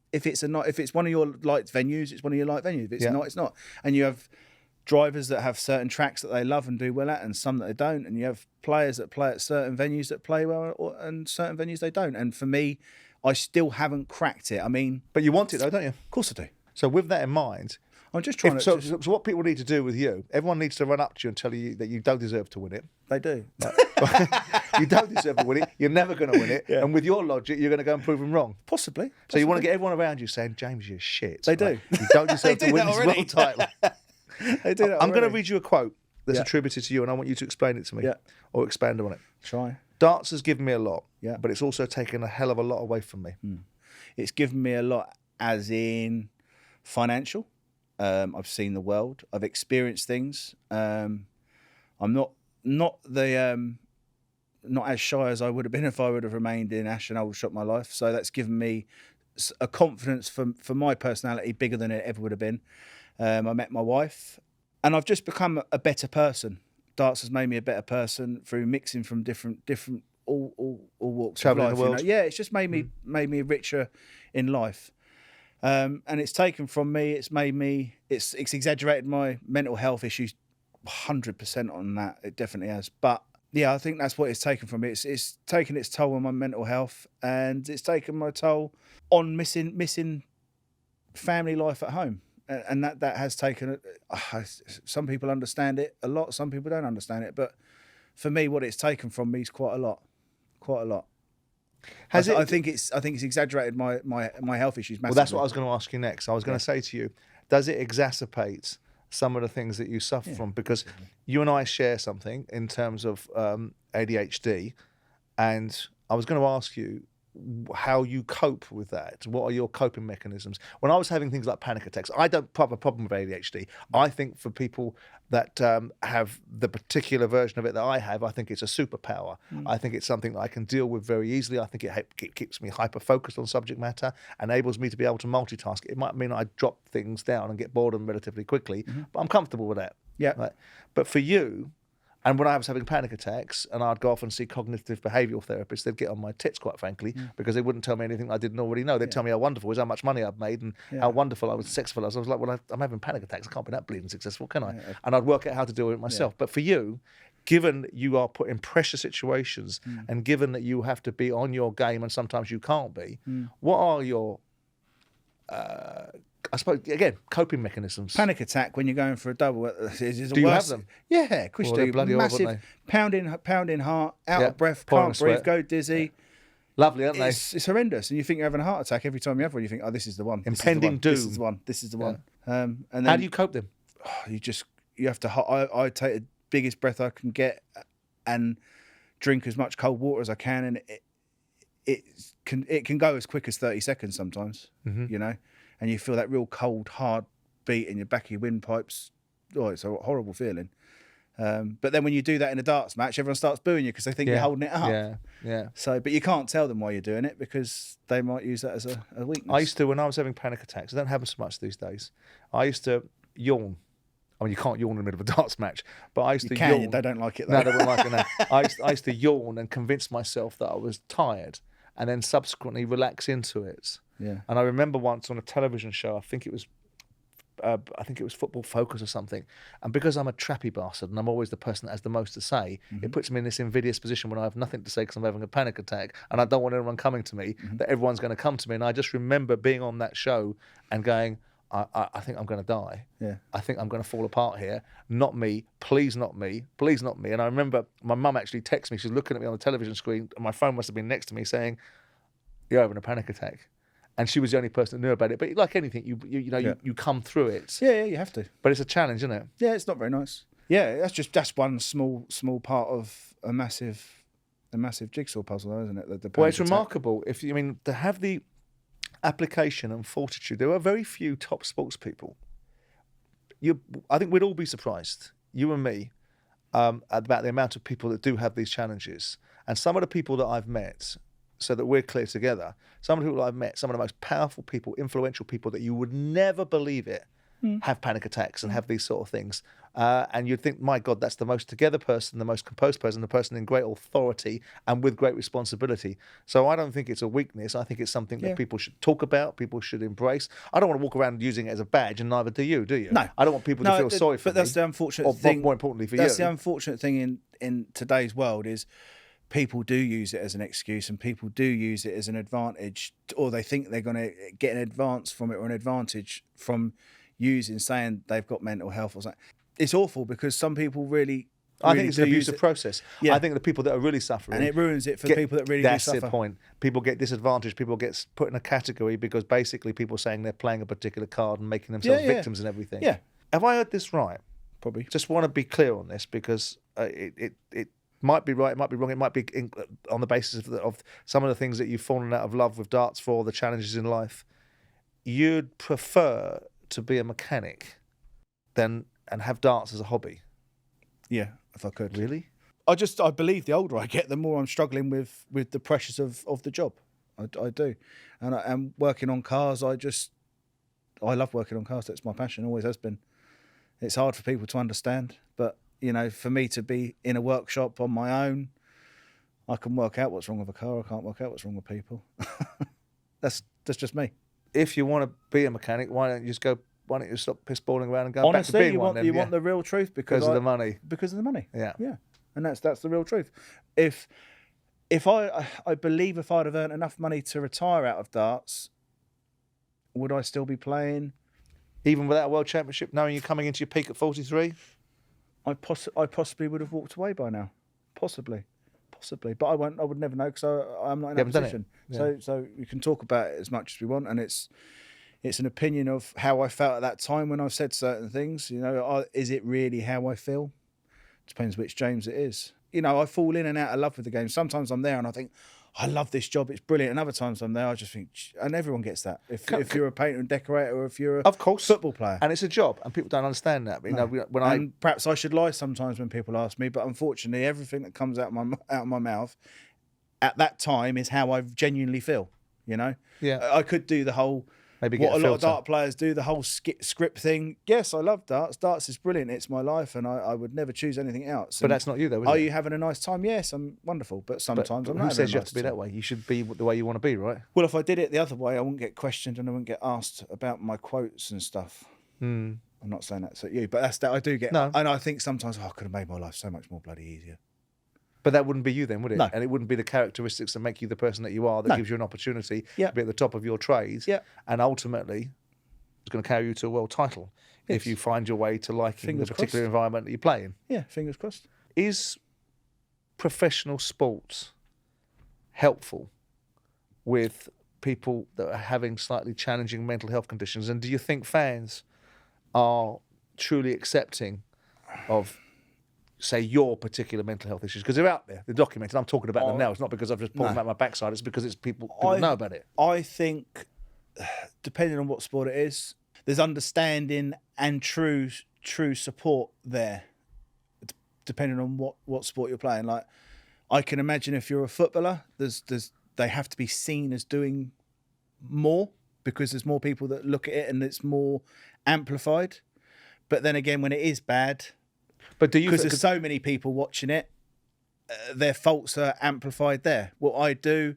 one of your light venues, it's one of your light venues. If it's not, it's not. And you have drivers that have certain tracks that they love and do well at, and some that they don't. And you have players that play at certain venues that play well, and certain venues they don't. And for me, I still haven't cracked it. I mean, But you want it though, don't you? of course I do. So with that in mind, I'm just trying so to. what people need to do with you, everyone needs to run up to you and tell you that you don't deserve to win it. They do. You don't deserve to win it. You're never going to win it. Yeah. And with your logic, you're going to go and prove them wrong. Possibly. So you want to get everyone around you saying, James, you're shit. They do. Right? You don't deserve They to do win that this already. world title. They do that I'm going to already. read you a quote that's Yeah. attributed to you, and I want you to explain it to me Yeah. or expand on it. Try. Darts has given me a lot, Yeah. but it's also taken a hell of a lot away from me. It's given me a lot, as in financial. I've seen the world. I've experienced things. I'm not as shy as I would have been if I would have remained in Ashen Aldershot my life. So that's given me a confidence for my personality bigger than it ever would have been. I met my wife, and I've just become a better person. Darts has made me a better person through mixing from different all walks Travelling of the life. world. You know? Yeah, it's just made me richer in life. And it's taken from me. It's made me. It's exaggerated my mental health issues, 100% on that. It definitely has. But yeah, I think that's what it's taken from me. It's taken its toll on my mental health, and it's taken my toll on missing family life at home. And that has taken. Some people understand it a lot. Some people don't understand it. But for me, what it's taken from me is quite a lot. Quite a lot. I think it's exaggerated my health issues massively. Well, that's what I was going to ask you next. I was going to say to you, does it exacerbate some of the things that you suffer from? Because you and I share something in terms of ADHD, and I was going to ask you how you cope with that. What are your coping mechanisms? When I was having things like panic attacks, I don't have a problem with ADHD. I think for people that have the particular version of it that I have, I think it's a superpower. I think it's something that I can deal with very easily. I think it keeps me hyper-focused on subject matter, enables me to be able to multitask. It might mean I drop things down and get bored of them relatively quickly, but I'm comfortable with that. Yeah. Right? But for you, and when I was having panic attacks and I'd go off and see cognitive behavioural therapists, they'd get on my tits, quite frankly, because they wouldn't tell me anything I didn't already know. They'd tell me how wonderful it was, how much money I'd made, and how wonderful I was, successful I was. I was like, well, I'm having panic attacks. I can't be that bleeding successful, can I? And I'd work out how to deal with it myself. But for you, given that you are put in pressure situations and given that you have to be on your game and sometimes you can't be, what are your, I suppose, again, coping mechanisms? Panic attack when you're going for a double is Do you have them? Yeah, of course you They're do. bloody horrible, aren't Massive pounding heart, out Yeah, of breath, pouring can't breathe, sweat. go dizzy. Lovely, aren't they? It's horrendous, and you think you're having a heart attack every time you have one. You think, oh, this is the one. Impending This is doom. the one. This is the one. And then How do you cope then? you have to. I take the biggest breath I can get, and drink as much cold water as I can, and it can go as quick as 30 seconds sometimes. You know, and you feel that real cold, hard beat in your back of your windpipes. Oh, it's a horrible feeling. But then when you do that in a darts match, everyone starts booing you because they think you're holding it up. Yeah. So, but you can't tell them why you're doing it because they might use that as a weakness. I used to, when I was having panic attacks, it don't happen so much these days. I used to yawn. I mean, you can't yawn in the middle of a darts match, but I used to yawn. They don't like it though. No, they wouldn't like it. No. I used to yawn and convince myself that I was tired, and then subsequently relax into it. Yeah. And I remember once on a television show, I think it was Football Focus or something. And because I'm a trappy bastard and I'm always the person that has the most to say, it puts me in this invidious position when I have nothing to say because I'm having a panic attack and I don't want anyone coming to me, that everyone's going to come to me. And I just remember being on that show and going, I think I'm going to die. Yeah. I think I'm going to fall apart here. Not me. Please not me. Please not me. And I remember my mum actually texted me. She was looking at me on the television screen and my phone must have been next to me saying, you're having a panic attack. And she was the only person that knew about it. But like anything, you come through it. Yeah, you have to. But it's a challenge, isn't it? Yeah, it's not very nice. Yeah, that's one small part of a massive jigsaw puzzle, though, isn't it? Well, it's remarkable. To have the application and fortitude, there are very few top sports people. I think we'd all be surprised, you and me, about the amount of people that do have these challenges. And some of the people that I've met, so that we're clear together, some of the people I've met, some of the most powerful people, influential people that you would never believe it, have panic attacks and have these sort of things. And you'd think, my God, that's the most together person, the most composed person, the person in great authority and with great responsibility. So I don't think it's a weakness. I think it's something that people should talk about, people should embrace. I don't want to walk around using it as a badge, and neither do you? No. I don't want people to feel sorry for me. But that's the unfortunate thing. More importantly for you. That's the unfortunate thing in today's world is people do use it as an excuse and people do use it as an advantage, or they think they're going to get an advance from it or an advantage from saying they've got mental health or something. It's awful because some people really I think it's an abusive process. I think the people that are really suffering... And it ruins it for people that really do suffer. That's the point. People get disadvantaged. People get put in a category because basically people saying they're playing a particular card and making themselves victims and everything. Yeah. Have I heard this right? Probably. Just want to be clear on this because it might be right, it might be wrong, it might be on the basis of some of the things that you've fallen out of love with darts for, the challenges in life. You'd prefer to be a mechanic and have darts as a hobby? Yeah, if I could. Really? I believe the older I get, the more I'm struggling with the pressures of the job. I do. And working on cars, I love working on cars. That's my passion, always has been. It's hard for people to understand, but for me to be in a workshop on my own, I can work out what's wrong with a car. I can't work out what's wrong with people. That's just me. If you want to be a mechanic, why don't you stop pissballing around and go back to being one? Honestly, you want the real truth because of the money. Because of the money. Yeah. Yeah. And that's the real truth. If I believe if I'd have earned enough money to retire out of darts, would I still be playing? Even without a world championship, knowing you're coming into your peak at 43? I possibly would have walked away by now. Possibly. But I would never know because I'm not in that position. Yeah. So you can talk about it as much as we want, and it's an opinion of how I felt at that time when I said certain things. Is it really how I feel? Depends which James it is. I fall in and out of love with the game. Sometimes I'm there and I think, I love this job, it's brilliant. And other times I'm there, I just think, and everyone gets that. If you're a painter and decorator, or if you're a football player. And it's a job, and people don't understand that. Perhaps I should lie sometimes when people ask me, but unfortunately, everything that comes out of my mouth at that time is how I genuinely feel. Yeah. I could do the whole... Maybe what a lot of dart players do, the whole script thing. Yes, I love darts. Darts is brilliant. It's my life, and I would never choose anything else. But that's not you, though, is it? Are you having a nice time? Yes, I'm wonderful. But sometimes I'm not. Who says you have to be that way? You should be the way you want to be, right? Well, if I did it the other way, I wouldn't get questioned and I wouldn't get asked about my quotes and stuff. I'm not saying that's at you, but that's that I do get. No. And I think sometimes, I could have made my life so much more bloody easier. But that wouldn't be you then, would it? No. And it wouldn't be the characteristics that make you the person that you are, that No. gives you an opportunity Yeah. to be at the top of your trade. Yeah. And ultimately, it's going to carry you to a world title if Yes. you find your way to liking Fingers the particular crossed. environment that you play in. Yeah, fingers crossed. Is professional sports helpful with people that are having slightly challenging mental health conditions? And do you think fans are truly accepting of, say, your particular mental health issues? Because they're out there, they're documented. I'm talking about them now. It's not because I've just pulled them out my backside. It's because it's people know about it. I think, depending on what sport it is, there's understanding and true support there, depending on what sport you're playing. Like, I can imagine if you're a footballer, they have to be seen as doing more because there's more people that look at it and it's more amplified. But then again, when it is bad, But do you? because there's so many people watching it, their faults are amplified there. What I do,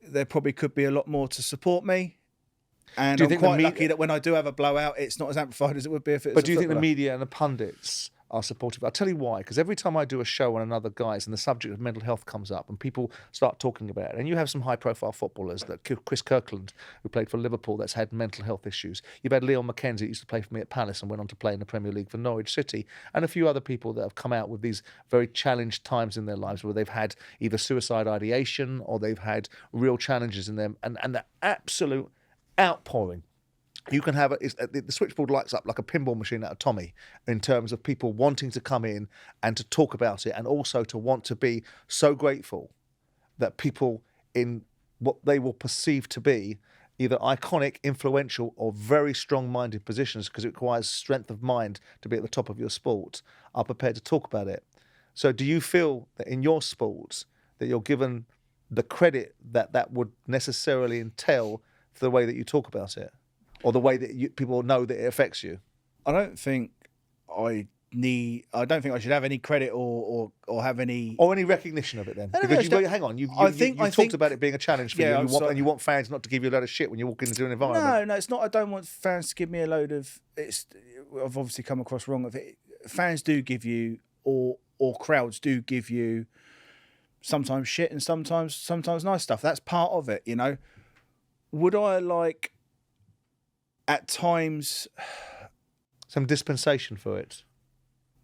there probably could be a lot more to support me. And Do you I'm think the quite media- lucky that when I do have a blowout, it's not as amplified as it would be if it was But a do you think the footballer. media and the pundits are supportive? I'll tell you why. Because every time I do a show on another guys and the subject of mental health comes up and people start talking about it, and you have some high-profile footballers, like Chris Kirkland, who played for Liverpool, that's had mental health issues. You've had Leon McKenzie, who used to play for me at Palace and went on to play in the Premier League for Norwich City, and a few other people that have come out with these very challenged times in their lives where they've had either suicide ideation or they've had real challenges in them, and the absolute outpouring. You can have the switchboard lights up like a pinball machine out of Tommy in terms of people wanting to come in and to talk about it, and also to want to be so grateful that people in what they will perceive to be either iconic, influential, or very strong-minded positions, because it requires strength of mind to be at the top of your sport, are prepared to talk about it. So do you feel that in your sports that you're given the credit that would necessarily entail for the way that you talk about it? Or the way that people know that it affects you? I don't think I should have any credit or have any. Or any recognition of it then? don't Because know, hang on, you've I think- talked about it being a challenge for you, Yeah, and you want fans not to give you a load of shit when you walk into an environment. No, it's not. I don't want fans to give me a load of. I've obviously come across wrong of it. Fans do give you, or crowds do give you, sometimes shit and sometimes nice stuff. That's part of it, you know. Would I like, at times, Some dispensation for it.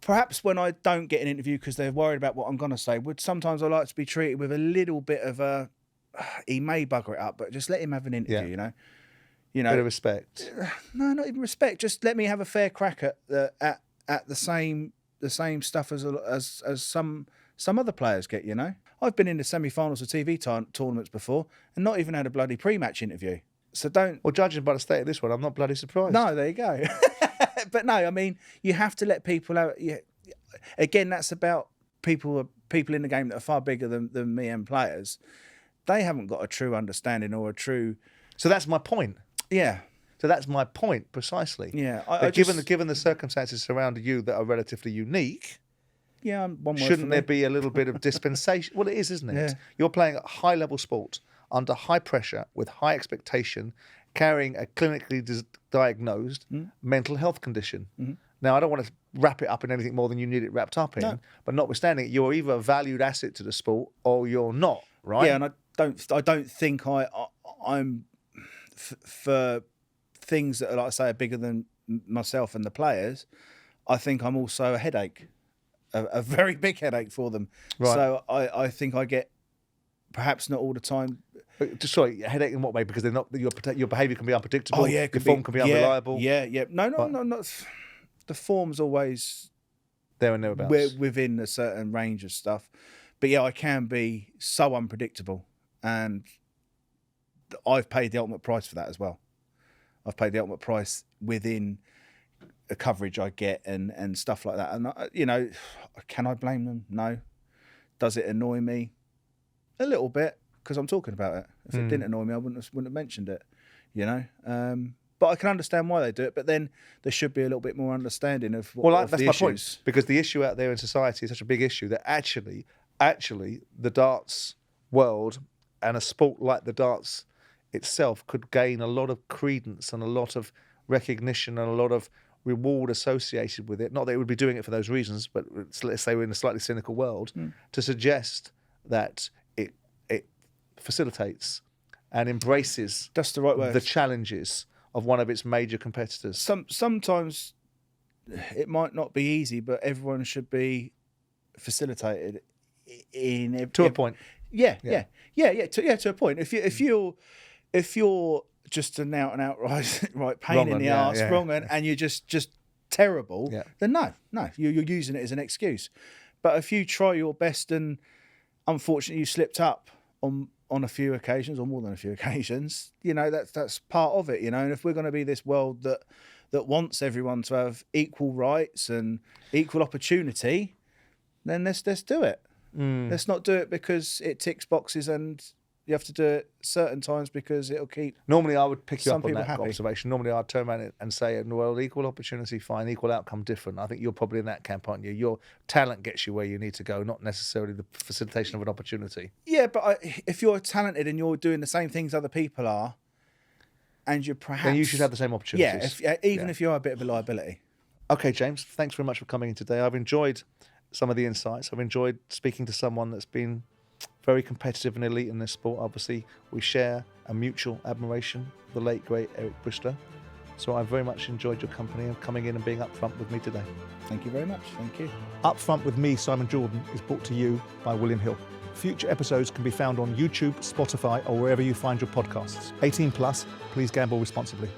perhaps when I don't get an interview because they're worried about what I'm going to say, sometimes I like to be treated with a little bit of a, he may bugger it up, but just let him have an interview, Yeah. you know. Bit of respect. No, not even respect. Just let me have a fair crack at the same stuff as some other players get. You know, I've been in the semi-finals of TV tournaments before and not even had a bloody pre-match interview. So don't. Well, judging by the state of this one, I'm not bloody surprised. No, there you go. But no, I mean, you have to let people out. Yeah, again, that's about people in the game that are far bigger than me and players. They haven't got a true understanding or a true. So that's my point. Yeah. So that's my point precisely. Yeah. That given the circumstances surrounding you that are relatively unique, Yeah, one word shouldn't for there me. be a little bit of dispensation? Well, it is, isn't it? Yeah. You're playing at high-level sport, under high pressure, with high expectation, carrying a clinically diagnosed mental health condition. Mm-hmm. Now, I don't want to wrap it up in anything more than you need it wrapped up in, No. but notwithstanding, you're either a valued asset to the sport or you're not, right? Yeah, and I don't think I'm for things that, like I say, are bigger than myself and the players. I think I'm also a headache, a very big headache for them. Right. So I think I get, perhaps not all the time. Sorry, a headache in what way? Because they're not your behaviour can be unpredictable. Oh yeah, your form can be unreliable. Yeah. No, Right. not. The form's always There and thereabouts. we're within a certain range of stuff, but yeah, I can be so unpredictable, and I've paid the ultimate price for that as well. I've paid the ultimate price within the coverage I get and stuff like that. And you know, can I blame them? No. Does it annoy me? A little bit, because I'm talking about it. If it didn't annoy me, I wouldn't have mentioned it. You know. But I can understand why they do it. But then there should be a little bit more understanding of what of that's the my issues. point. Because the issue out there in society is such a big issue that actually, the darts world and a sport like the darts itself could gain a lot of credence and a lot of recognition and a lot of reward associated with it, not that it would be doing it for those reasons, but let's say we're in a slightly cynical world, to suggest that it facilitates and embraces That's the right word. the challenges of one of its major competitors. Sometimes it might not be easy, but everyone should be facilitated To a point. Yeah. To a point. If you're just an out and out right pain Wrong in un, the yeah, arse, yeah. wrong un, and you're just terrible, Yeah. then no, you're using it as an excuse. But if you try your best and unfortunately you slipped up on a few occasions, or more than a few occasions, that's part of it. And if we're going to be this world that wants everyone to have equal rights and equal opportunity, then let's do it. Let's not do it because it ticks boxes and you have to do it certain times because it'll keep. Normally, I would pick you some up on people that happy. observation. Normally, I'd turn around and say, well, equal opportunity, fine, equal outcome, different. I think you're probably in that camp, aren't you? Your talent gets you where you need to go, not necessarily the facilitation of an opportunity. Yeah, but if you're talented and you're doing the same things other people are, and you're perhaps. Then you should have the same opportunities. Yeah, even if you're a bit of a liability. Okay, James, thanks very much for coming in today. I've enjoyed some of the insights. I've enjoyed speaking to someone that's been very competitive and elite in this sport. Obviously, we share a mutual admiration for the late, great Eric Bristow. So I very much enjoyed your company and coming in and being upfront with me today. Thank you very much. Thank you. Upfront with me, Simon Jordan, is brought to you by William Hill. Future episodes can be found on YouTube, Spotify, or wherever you find your podcasts. 18 plus, please gamble responsibly.